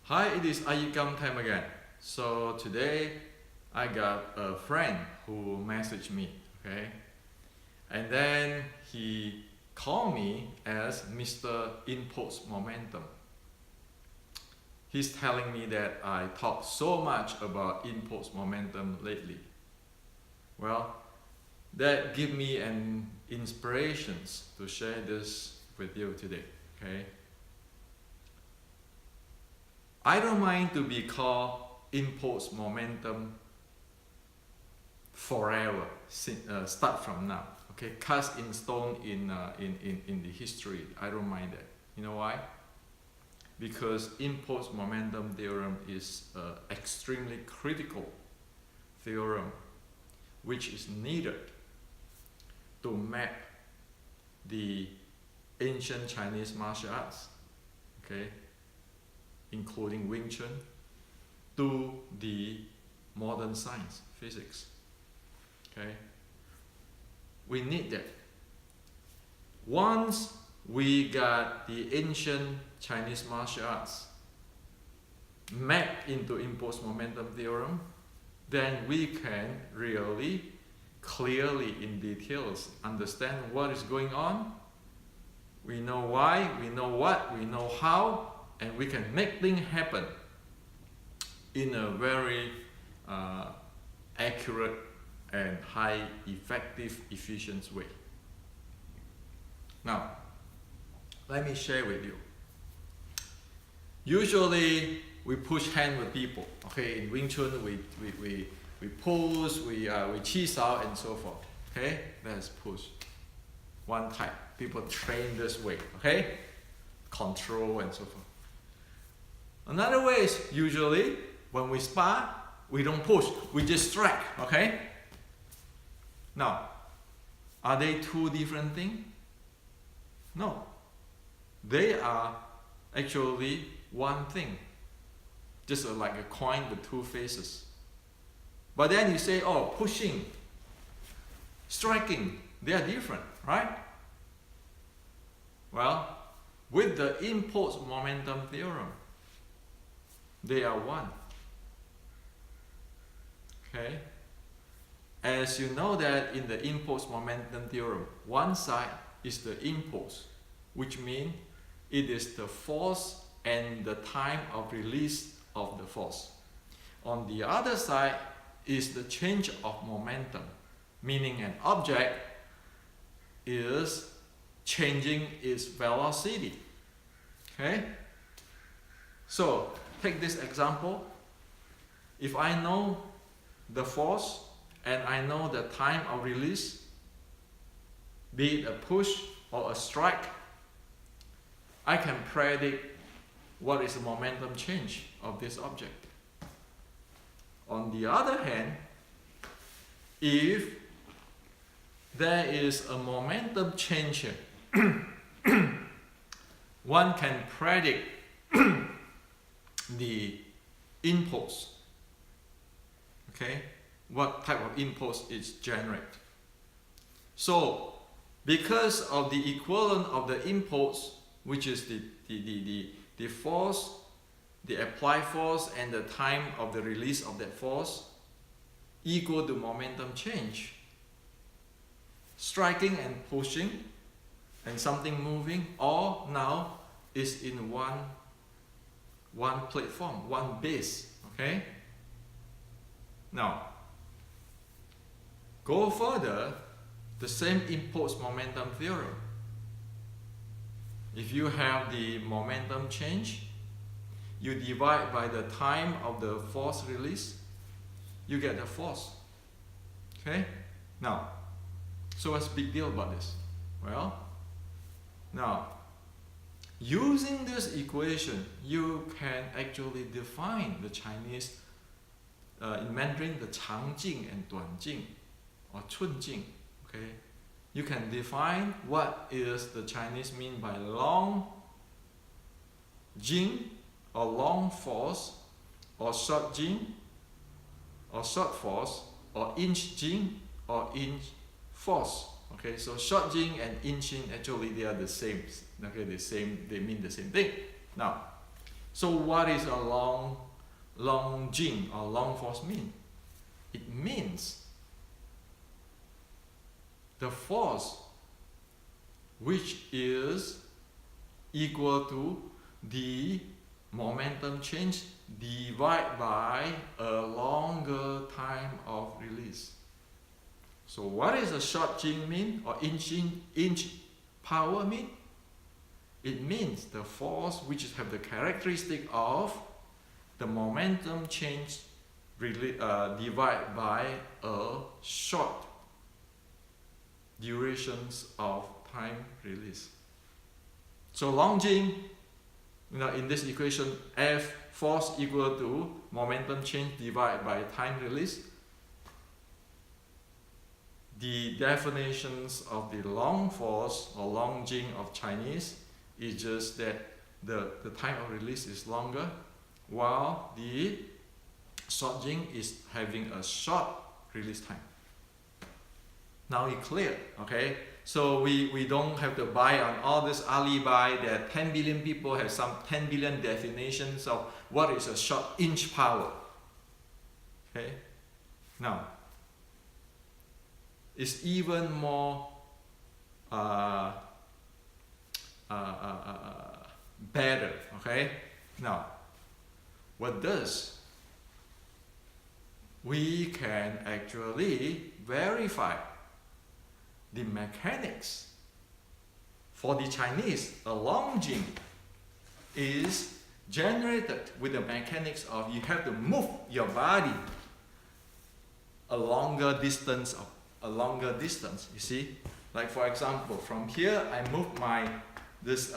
Hi, it is IYikKam time again. So today I got a friend who messaged me, okay? And then he called me as Mr. Impulse Momentum. He's telling me that I talk so much about impulse momentum lately. Well, that give me an inspiration to share this with you today, okay? I don't mind to be called impulse momentum forever, start from now, okay? Cast in stone in the history. I don't mind that. You know why? Because impulse momentum theorem is an extremely critical theorem which is needed to map the ancient Chinese martial arts, okay, including Wing Chun, to the modern science, physics. Okay, we need that. Once we got the ancient Chinese martial arts mapped into impulse momentum theorem, then we can really clearly in details understand what is going on. We know why, we know what, we know how, and we can make things happen in a very accurate and high effective, efficient way. Now, let me share with you. Usually, we push hand with people. Okay, in Wing Chun, we push, we cheese out, and so forth. Okay, that's push. One type. People train this way. Okay, control and so forth. Another way is usually when we spar, we don't push, we just strike. Okay. Now, are they two different things? No, they are actually one thing. Just like a coin with two faces. But then you say, oh, pushing, striking, they are different, right? Well, with the impulse momentum theorem, they are one. Okay? As you know that in the impulse momentum theorem, one side is the impulse, which means it is the force and the time of release of the force. On the other side is the change of momentum, meaning an object is changing its velocity. Okay? So, take this example. If I know the force and I know the time of release, be it a push or a strike, I can predict what is the momentum change of this object. On the other hand, if there is a momentum change, one can predict the impulse. Okay, what type of impulse is generated. So, because of the equivalent of the impulse, which is the force, the applied force, and the time of the release of that force, equal to momentum change. Striking and pushing, and something moving, all now is in one platform, one base. Okay? Now, go further, the same impulse momentum theorem. If you have the momentum change, you divide by the time of the force release, you get the force. Okay? Now, so what's the big deal about this? Well, now, using this equation, you can actually define the Chinese, in Mandarin, the Changjing and Duanjing, or Chunjing. Okay? You can define what is the Chinese mean by long jing, or long force, or short jing, or short force, or inch jing, or inch force. Okay, so short jing and inch jing, actually they are the same. Okay, they mean the same thing. Now, So what is a long jing or long force mean? It means the force which is equal to the momentum change divided by a longer time of release. So what is a short jing mean, or inch power mean? It means the force which have the characteristic of the momentum change divided by a short durations of time release. So long jing, in this equation, F force equal to momentum change divided by time release. The definitions of the long force or long jing of Chinese is just that the time of release is longer, while the short jing is having a short release time. Now it's clear, okay? So we don't have to buy on all this alibi that 10 billion people have some 10 billion definitions of what is a short inch power. Okay? Now, it's even more better, okay? Now, what does? We can actually verify the mechanics. For the Chinese, a long jing is generated with the mechanics of you have to move your body a longer distance, you see? Like for example, from here I move this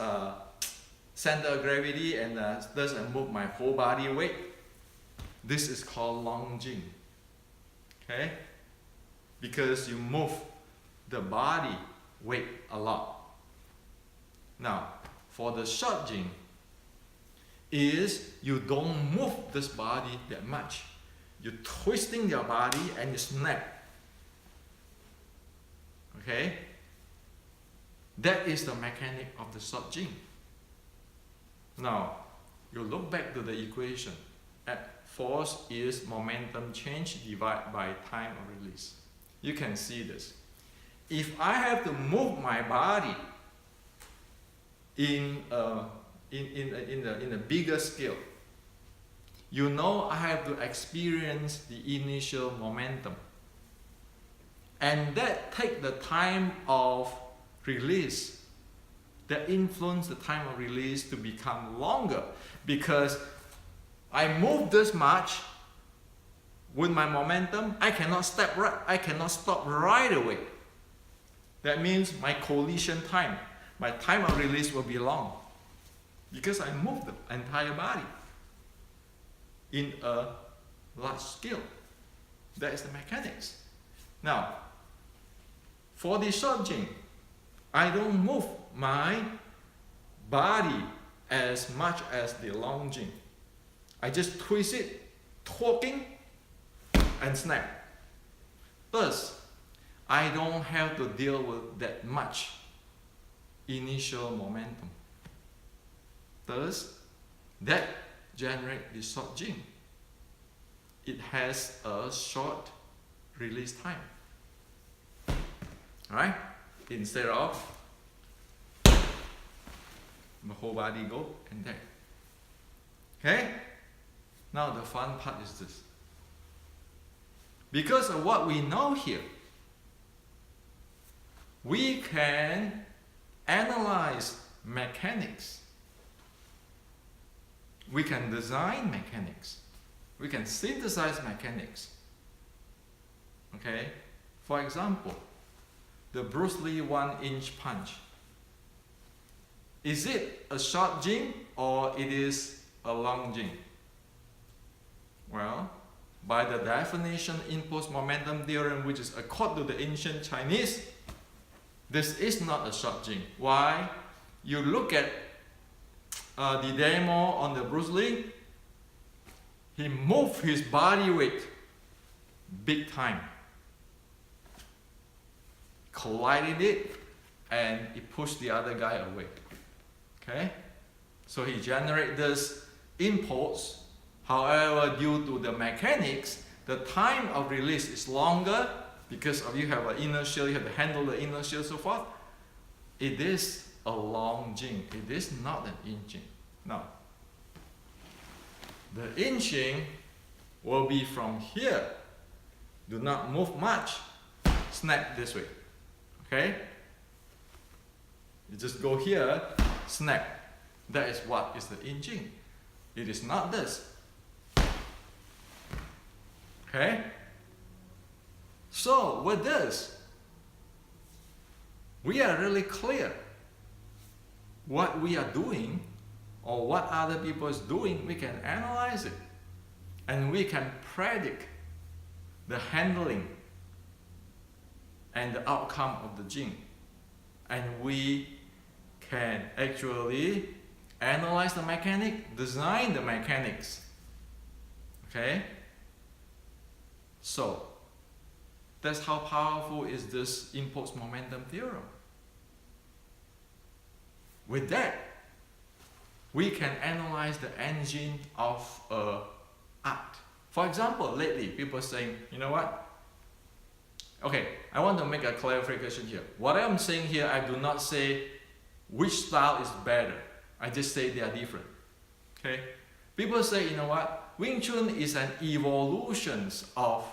center of gravity, and thus I move my whole body weight. This is called long jing. Okay? Because you move the body weight a lot. Now, for the short jing, is you don't move this body that much. You're twisting your body and you snap. Okay? That is the mechanic of the short jing. Now, you look back to the equation. Force is momentum change divided by time of release. You can see this. If I have to move my body in a bigger scale, I have to experience the initial momentum, and that take the time of release, that influence the time of release to become longer, because I move this much with my momentum, I cannot stop right away. That means my collision time, my time of release will be long, because I moved the entire body in a large scale. That is the mechanics. Now, for the short jing, I don't move my body as much as the long jing. I just twist it, torquing, and snap. Thus, I don't have to deal with that much initial momentum. Thus, that generates the short jing. It has a short release time. Alright? Instead of the whole body go and there. Okay? Now the fun part is this. Because of what we know here, we can analyze mechanics. We can design mechanics. We can synthesize mechanics. Okay? For example, the Bruce Lee 1-inch punch. Is it a short jing or it is a long jing? Well, by the definition impulse momentum theorem, which is according to the ancient Chinese, this is not a short jing. Why? You look at the demo on the Bruce Lee, he moved his body weight big time, collided it, and he pushed the other guy away. Okay? So he generated this impulse. However, due to the mechanics, the time of release is longer because of you have an inertia, you have to handle the inertia, so forth. It is a long jing. It is not an inching. Now, the inching will be from here. Do not move much. Snap this way. Okay? You just go here, snap. That is what is the inching. It is not this. Okay? So, with this, we are really clear what we are doing or what other people is doing. We can analyze it and we can predict the handling and the outcome of the jing, and we can actually analyze the mechanic, design the mechanics. Okay? So that's how powerful is this impulse momentum theorem. With that, we can analyze the engine of a art. For example, lately people saying, you know what? Okay, I want to make a clarification here. What I'm saying here, I do not say which style is better. I just say they are different. Okay? People say, you know what? Wing Chun is an evolution of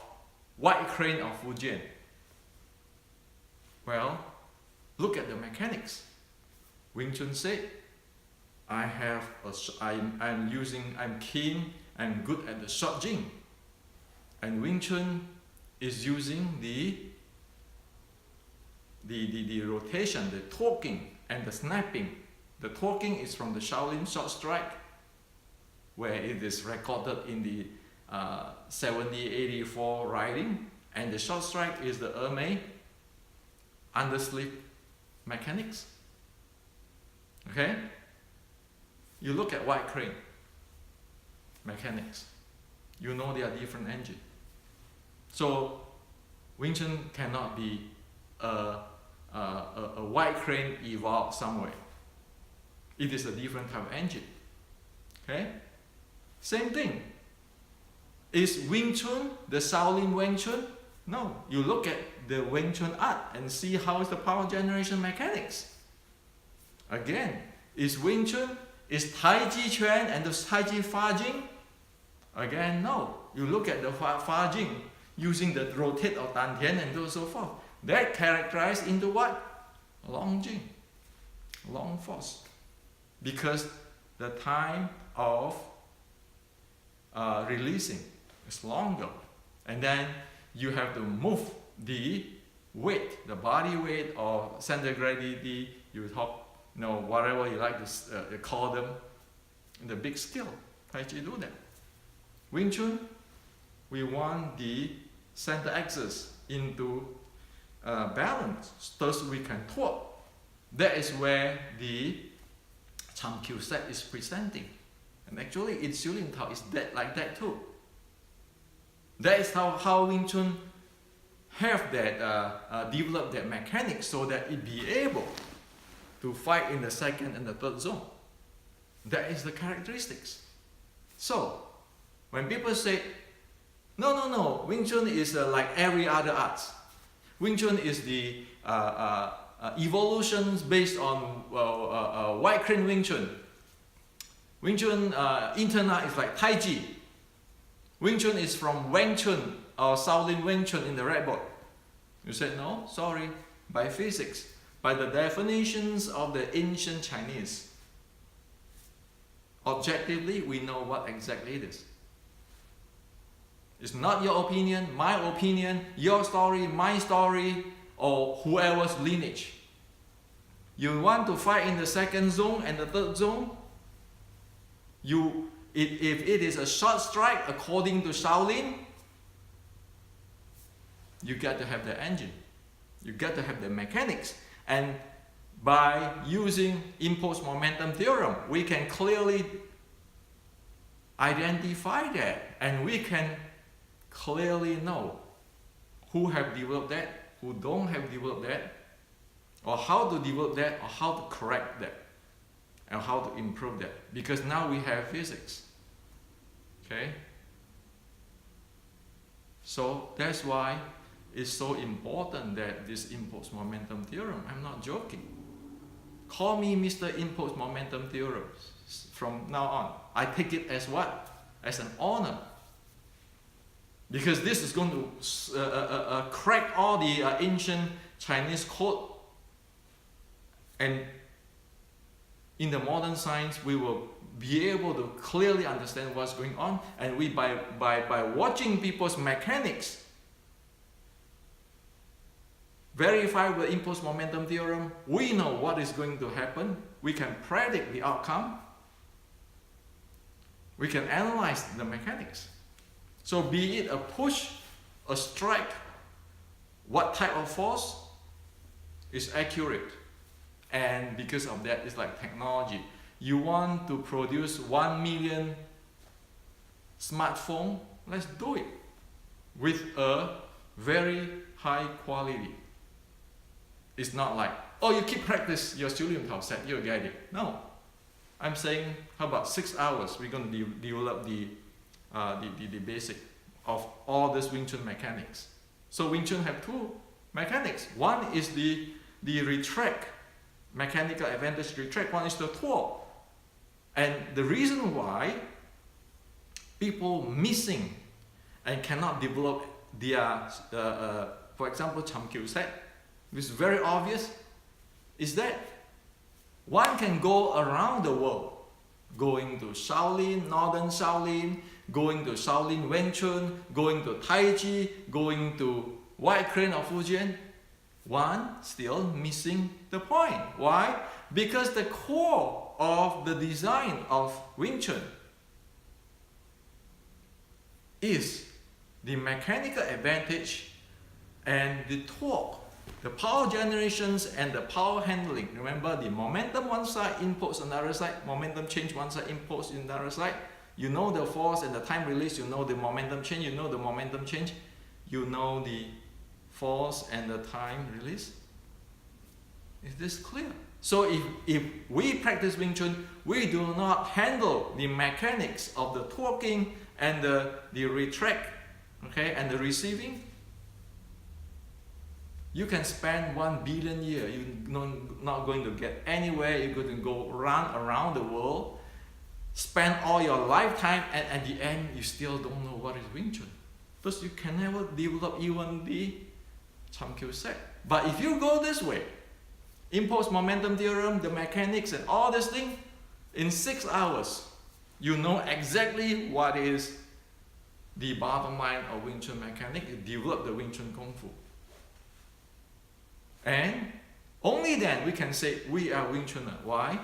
White Crane of Fujian. Well, look at the mechanics. Wing Chun said, I'm keen and good at the short jing. And Wing Chun is using the rotation, the torquing and the snapping. The torquing is from the Shaolin short strike, where it is recorded in the 70-84 writing, and the short strike is the Ermei undersleeve mechanics. Okay? You look at White Crane mechanics, you know they are different engine. So Wing Chun cannot be a White Crane evolved somewhere. It is a different type of engine. Okay? Same thing. Is Wing Chun the Shaolin Wing Chun? No. You look at the Wing Chun art and see how is the power generation mechanics. Again, is Wing Chun, is Tai Chi Chuan and the Tai Chi Fa Jing? Again, no. You look at the Fa Jing using the rotate or Dan Tian and so forth. That characterized into what? Long jing, long force. Because the time of releasing is longer. And then you have to move the weight, the body weight or center of gravity, you talk, whatever you like to call them, in the big scale. Tai Chi do that. Wing Chun, we want the center axis into balance, thus we can torque. That is where the Cham Kyu set is presenting. And actually in Xiu Ling Tao is like that too. That is how Wing Chun have that develop that mechanics so that it be able to fight in the second and the third zone. That is the characteristics. So when people say, no, Wing Chun is like every other art. Wing Chun is the evolutions based on White Crane Wing Chun. Wing Chun internal is like Tai Chi. Wing Chun is from Wing Chun or Shaolin Wing Chun in the red book. You said no, sorry. By physics, by the definitions of the ancient Chinese, objectively we know what exactly it is. It's not your opinion, my opinion, your story, my story, or whoever's lineage. You want to fight in the second zone and the third zone? If it is a short strike according to Shaolin, you got to have the engine. You got to have the mechanics. And by using impulse momentum theorem, we can clearly identify that, and we can clearly know who have developed that, who don't have developed that, or how to develop that, or how to correct that, and how to improve that. Because now we have physics. Okay? So that's why it's so important that this impulse momentum theorem, I'm not joking. Call me Mr. Impulse Momentum Theorem from now on. I take it as what? As an honor. Because this is going to crack all the ancient Chinese code. And in the modern science, we will be able to clearly understand what's going on. And we, by watching people's mechanics, verify the impulse momentum theorem, we know what is going to happen. We can predict the outcome. We can analyze the mechanics. So be it a push, a strike, what type of force is accurate. And because of that, it's like technology. You want to produce 1 million smartphone, let's do it with a very high quality. It's not like, oh, you keep practice your studium house set, you'll get it. No. I'm saying, how about 6 hours? We're going to develop the basic of all this Wing Chun mechanics. So Wing Chun have two mechanics. One is the retract, mechanical advantage retract. One is the torque. And the reason why people missing and cannot develop their, for example, Cham Kyu set, which is very obvious, is that one can go around the world, going to Shaolin, Northern Shaolin, going to Shaolin Wing Chun, going to Tai Chi, going to White Crane of Fujian. One still missing the point. Why? Because the core of the design of Wing Chun is the mechanical advantage and the torque, the power generations and the power handling. Remember, the momentum one side, impulse another side, momentum change one side, impulse another side. You know the force and the time release, you know the momentum change, you know the momentum change, you know the force and the time release. Is this clear? So if we practice Wing Chun, we do not handle the mechanics of the torquing and the retract, okay, and the receiving, you can spend 1 billion years, you're not going to get anywhere, you're going to go run around the world, spend all your lifetime, and at the end, you still don't know what is Wing Chun. Because you can never develop even the Cham Kyu set. But if you go this way, impulse momentum theorem, the mechanics and all this thing, in 6 hours, you know exactly what is the bottom line of Wing Chun mechanic. You develop the Wing Chun Kung Fu. And only then we can say we are Wing Chunner. Why?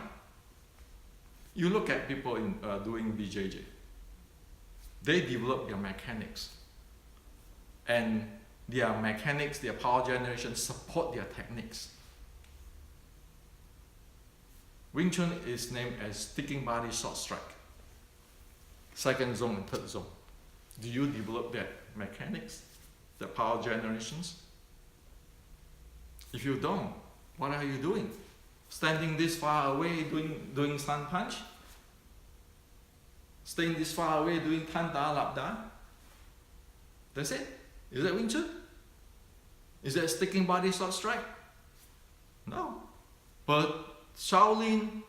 You look at people in doing BJJ. They develop their mechanics. And their mechanics, their power generation support their techniques. Wing Chun is named as sticking body short strike. Second zone and third zone. Do you develop that mechanics, the power generations? If you don't, what are you doing? Standing this far away doing sun punch? Staying this far away doing tan da lap da? That's it? Is that Wing Chun? Is that sticking body short strike? No. But Shaolin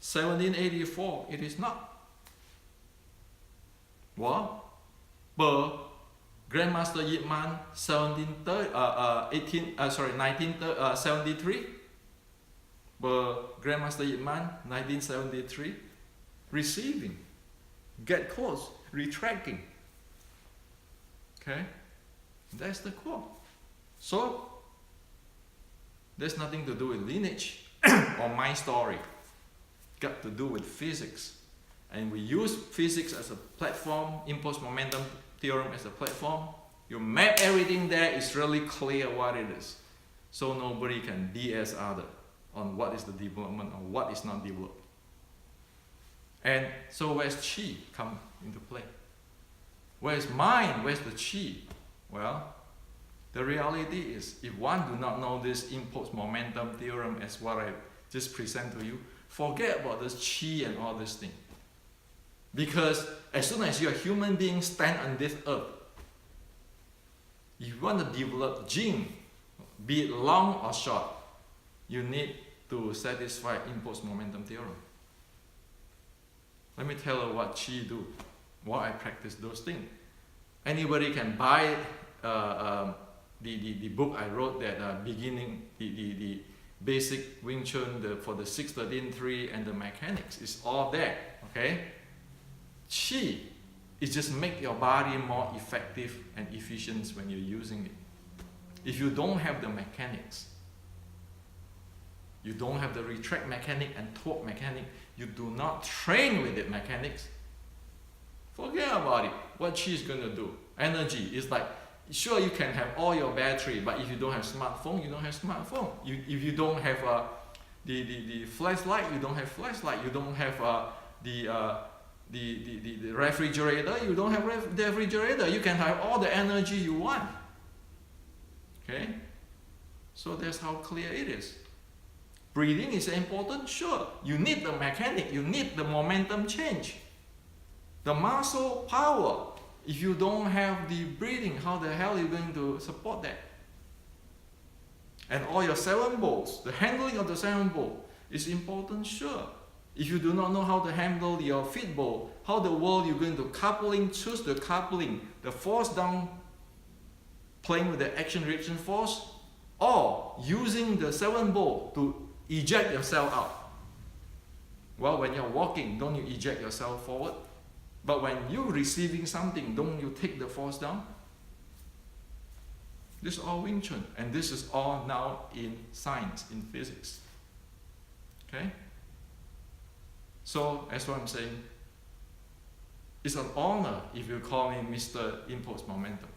1784, it is not. What? But Grandmaster Yip Man 1973. But Grandmaster Yip Man 1973, receiving, get close, retracting. Okay, that's the core. So there's nothing to do with lineage or my story. Got to do with physics. And we use physics as a platform, impulse momentum theorem as a platform. You map everything there, it's really clear what it is. So nobody can BS other on what is the development or what is not developed. And so where's Qi come into play? Where's mind? Where's the Qi? Well, the reality is, if one do not know this impulse momentum theorem as what I just present to you, forget about this Qi and all this thing. Because as soon as you're a human being stand on this earth, if you want to develop gene, be it long or short, you need to satisfy impulse momentum theorem. Let me tell you what Qi do, why I practice those things. Anybody can buy the book I wrote, that beginning, the basic Wing Chun for the 6-13-3 and the mechanics. It's all there, okay? Qi is just make your body more effective and efficient when you're using it. If you don't have the mechanics, you don't have the retract mechanic and torque mechanic, you do not train with it mechanics, forget about it. What Qi is going to do? Energy is like, sure, you can have all your battery, but if you don't have smartphone, you don't have smartphone. If you don't have the flashlight, you don't have flashlight. You don't have the refrigerator, you don't have the refrigerator. You can have all the energy you want. Okay? So that's how clear it is. Breathing is important, sure. You need the mechanic, you need the momentum change. The muscle power. If you don't have the breathing, how the hell are you going to support that? And all your 7 balls, the handling of the 7 ball is important, sure. If you do not know how to handle your feet ball, how the world you're going to coupling, choose the coupling, the force down, playing with the action-reaction force, or using the 7 ball to eject yourself out. Well, when you're walking, don't you eject yourself forward? But when you're receiving something, don't you take the force down? This is all Wing Chun, and this is all now in science, in physics. Okay? So, that's what I'm saying. It's an honor if you call me Mr. Impulse Momentum.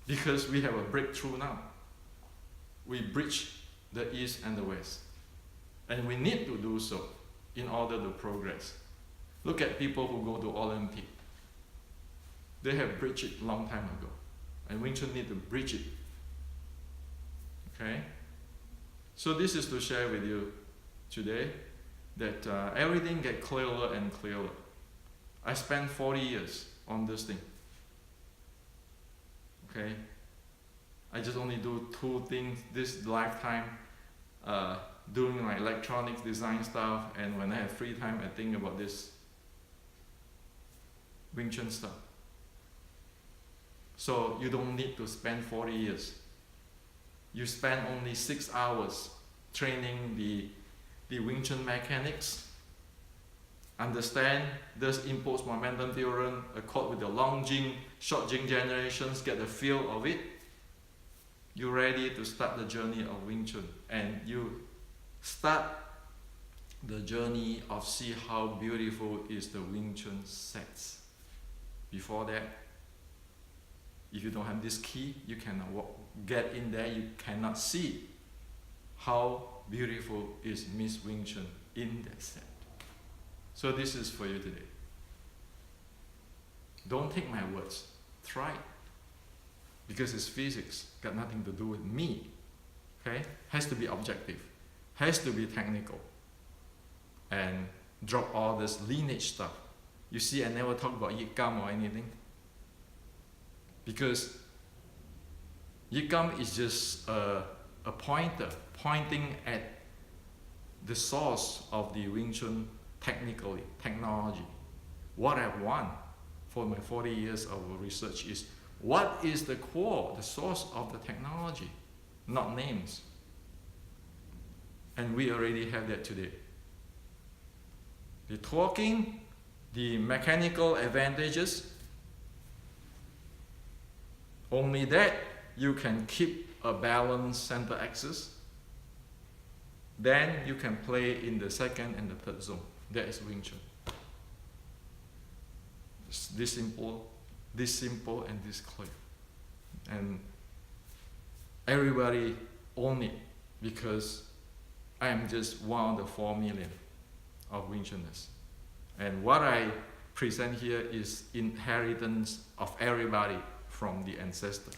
Because we have a breakthrough now. We bridge the East and the West. And we need to do so in order to progress. Look at people who go to Olympic. They have bridged it long time ago. And Wing Chun need to bridge it. Okay? So this is to share with you today that everything gets clearer and clearer. I spent 40 years on this thing. Okay? I just only do 2 things this lifetime, doing my electronics design stuff, and when I have free time, I think about this Wing Chun stuff. So you don't need to spend 40 years. You spend only 6 hours training the Wing Chun mechanics, understand this impulse momentum theorem, accord with the long jing, short jing generations, get the feel of it. You're ready to start the journey of Wing Chun, and you start the journey of see how beautiful is the Wing Chun sets. Before that, if you don't have this key, you cannot get in there, you cannot see how beautiful is Miss Wing Chun in that set. So this is for you today. Don't take my words, try it. Because it's physics, got nothing to do with me. Okay? Has to be objective, has to be technical. And drop all this lineage stuff. You see, I never talk about IYikKam or anything. Because IYikKam is just a pointer, pointing at the source of the Wing Chun technology. What I want for my 40 years of research is what is the core, the source of the technology, not names. And we already have that today. The torquing, the mechanical advantages, only that you can keep a balanced center axis. Then you can play in the 2nd and the 3rd zone. That is Wing Chun. It's this simple, and this clear. And everybody own it, because I am just one of the 4 million of Wing Chuners. And what I present here is inheritance of everybody from the ancestor.